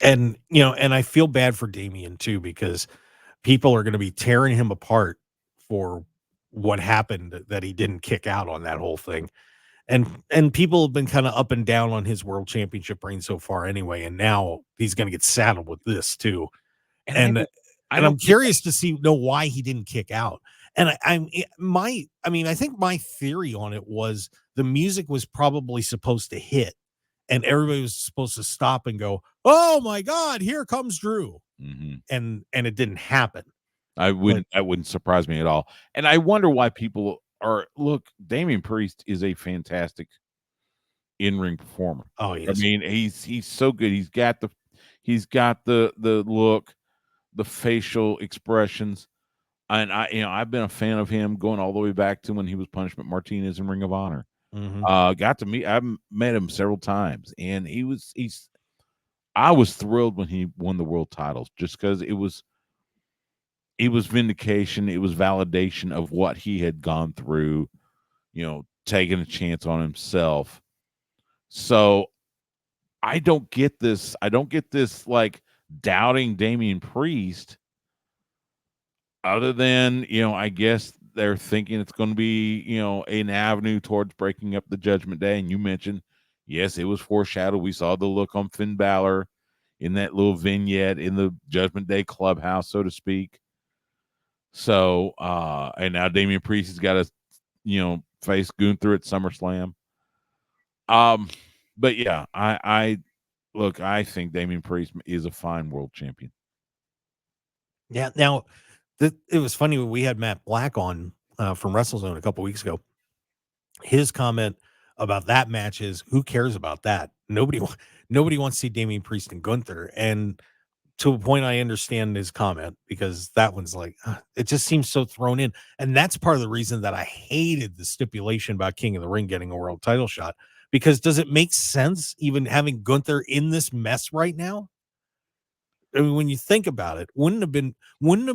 And, and I feel bad for Damian too, because people are going to be tearing him apart for what happened that he didn't kick out on that whole thing. And people have been kind of up and down on his world championship reign so far anyway, and now he's going to get saddled with this too. And And I and I'm don't get curious to know why he didn't kick out. And I think my theory on it was the music was probably supposed to hit, and everybody was supposed to stop and go, "Oh my God, here comes Drew," Mhm. and it didn't happen. But That wouldn't surprise me at all. And I wonder why people are look, Damian Priest is a fantastic in-ring performer. oh, he I is. mean, he's so good. He's got the look, the facial expressions. And I've been a fan of him going all the way back to when he was Punishment Martinez in Ring of Honor. Mhm. I've met him several times, and I was thrilled when he won the world titles just because it was vindication, it was validation of what he had gone through, taking a chance on himself. So I don't get this like doubting Damian Priest, other than, I guess they're thinking it's going to be, an avenue towards breaking up the Judgment Day. And you mentioned, yes, it was foreshadowed. We saw the look on Finn Balor in that little vignette in the Judgment Day clubhouse, so to speak. So, and now Damian Priest has got to, face Gunther at SummerSlam. Um, but yeah, I look, I think Damian Priest is a fine world champion. Yeah. Now, it was funny when we had Matt Black on from WrestleZone a couple weeks ago. His comment about that match is, "Who cares about that? Nobody wants to see Damian Priest and Gunther." And to a point, I understand his comment, because that one's like, it just seems so thrown in. And that's part of the reason that I hated the stipulation about King of the Ring getting a world title shot. Because does it make sense even having Gunther in this mess right now? I mean, when you think about it, wouldn't have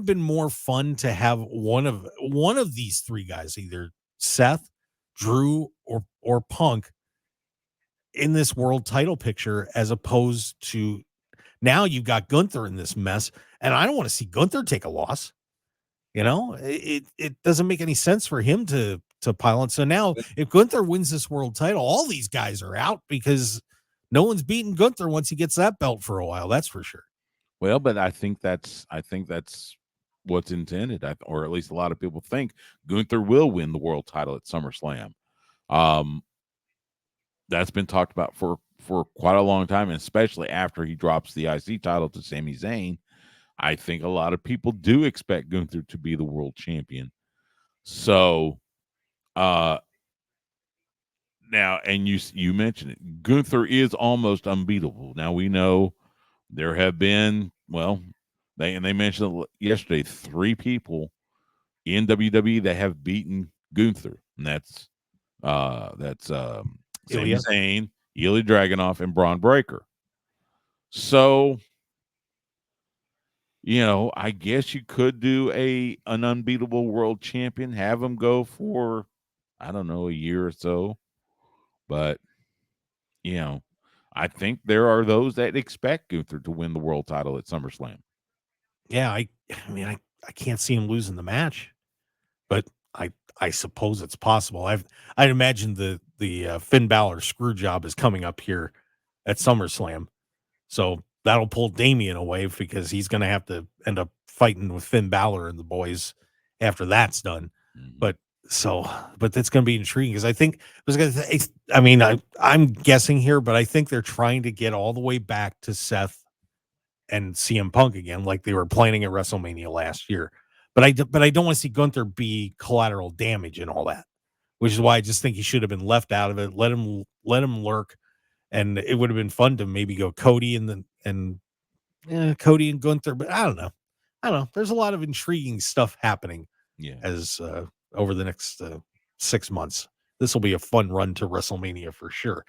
been more fun to have one of these three guys, either Seth, Drew, or Punk, in this world title picture, as opposed to now you've got Gunther in this mess, and I don't want to see Gunther take a loss. It doesn't make any sense for him to pile on. So now, if Gunther wins this world title, all these guys are out, because no one's beating Gunther once he gets that belt for a while. That's for sure. Well, but I think that's what's intended, or at least a lot of people think Gunther will win the world title at SummerSlam. Um, that's been talked about for quite a long time, and especially after he drops the IC title to Sami Zayn. I think a lot of people do expect Gunther to be the world champion. So, uh, now, and you mentioned it, Gunther is almost unbeatable. Now we know there have been, well, they mentioned yesterday, 3 people in WWE that have beaten Gunther, and that's Sami Ilya. Zayn, Ilya Dragunov, and Braun Breaker. So, I guess you could do an unbeatable world champion, have him go for, I don't know, a year or so. But, you know, I think there are those that expect Gunther to win the world title at SummerSlam. Yeah, I mean, I can't see him losing the match, but I suppose it's possible. I'd imagine the Finn Balor screw job is coming up here at SummerSlam, so that'll pull Damian away, because he's going to have to end up fighting with Finn Balor and the boys after that's done. Mhm. But but that's going to be intriguing, because I think I mean, I'm guessing here, but I think they're trying to get all the way back to Seth and CM Punk again, like they were planning at WrestleMania last year. But I don't want to see Gunther be collateral damage and all that, which is why I just think he should have been left out of it. Let him lurk, and it would have been fun to maybe go Cody Cody and Gunther. But I don't know. I don't know. There's a lot of intriguing stuff happening Yeah. as over the next 6 months. This will be a fun run to WrestleMania for sure.